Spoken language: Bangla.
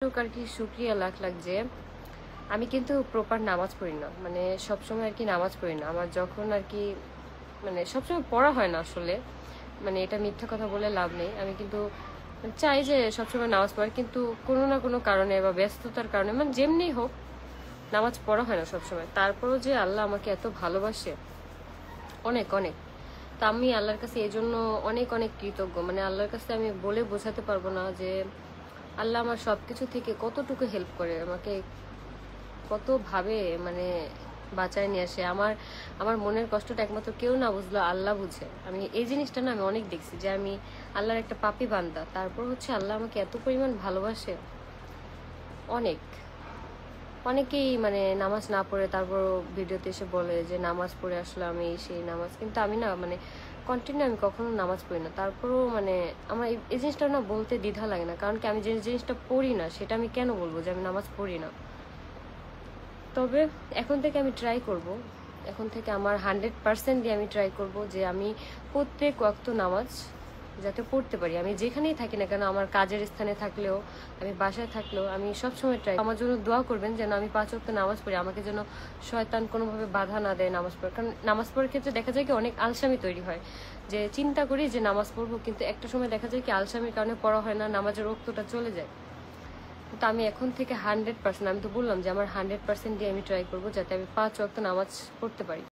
আর কি শুক্রিয়া লাখ লাখ যে আমি কিন্তু প্রপার নামাজ পড়ি না, মানে সবসময় আর কি নামাজ পড়ি না। আমার যখন আর কি মানে সবসময় পড়া হয় না আসলে, মানে এটা মিথ্যা কথা বলে লাভ নেই। আমি কিন্তু চাই যে সবসময় নামাজ পড়ার, কিন্তু কোনো না কোনো কারণে বা ব্যস্ততার কারণে মানে যেমনি হোক নামাজ পড়া হয় না সবসময়। তারপরও যে আল্লাহ আমাকে এত ভালোবাসে, অনেক অনেক। তা আমি আল্লাহর কাছে এই জন্য অনেক অনেক কৃতজ্ঞ। মানে আল্লাহর কাছে আমি বলে বোঝাতে পারবো না যে আল্লাহ আমার সবকিছু থেকে কতটুকু হেল্প করে, আমাকে কতভাবে মানে বাঁচায় নিয়ে আসে। আমার আমার মনের কষ্টটা একমাত্র কেউ না বুঝলো, আল্লাহ বুঝে। আমি এই জিনিসটা না আমি অনেক দেখছি যে আমি আল্লাহর একটা পাপী বান্দা, তারপর হচ্ছে আল্লাহ আমাকে এত পরিমাণ ভালোবাসে। অনেক অনেকেই মানে নামাজ না পড়ে তারপর ভিডিওতে এসে বলে যে নামাজ পড়ে আসলে আমি সেই নামাজ, কিন্তু আমি না মানে কন্টিনিউ আমি কখনো নামাজ পড়ি না। তারপরেও মানে আমার এই জিনিসটা না বলতে দ্বিধা লাগে না, কারণ কি আমি যে জিনিসটা পড়ি না সেটা আমি কেন বলবো যে আমি নামাজ পড়ি না। তবে এখন থেকে আমি ট্রাই করব, এখন থেকে আমার 100% দিয়ে আমি ট্রাই করব যে আমি প্রত্যেক ওয়াক্ত নামাজ যাতে পড়তে পারি। আমি যেখানেই থাকি না কেন, আমার কাজের স্থানে থাকলেও, আমি বাসায় থাকলেও, আমি সবসময় ট্রাই। আমার জন্য দোয়া করবেন যেন আমি 5 ওয়াক্ত নামাজ পড়ি, আমাকে যেন শয়তান কোনোভাবে বাধা না দেয় নামাজ পড়ার। কারণ নামাজ পড়ার ক্ষেত্রে দেখা যায় কি অনেক আলসামি তৈরি হয়, যে চিন্তা করি যে নামাজ পড়বো, কিন্তু একটা সময় দেখা যায় কি আলসামির কারণে পড়া হয় না, নামাজের রক্তটা চলে যায়। তো আমি এখন থেকে 100%, আমি তো বললাম যে আমার 100% দিয়ে আমি ট্রাই করবো যাতে আমি 5 ওয়াক্ত নামাজ পড়তে পারি।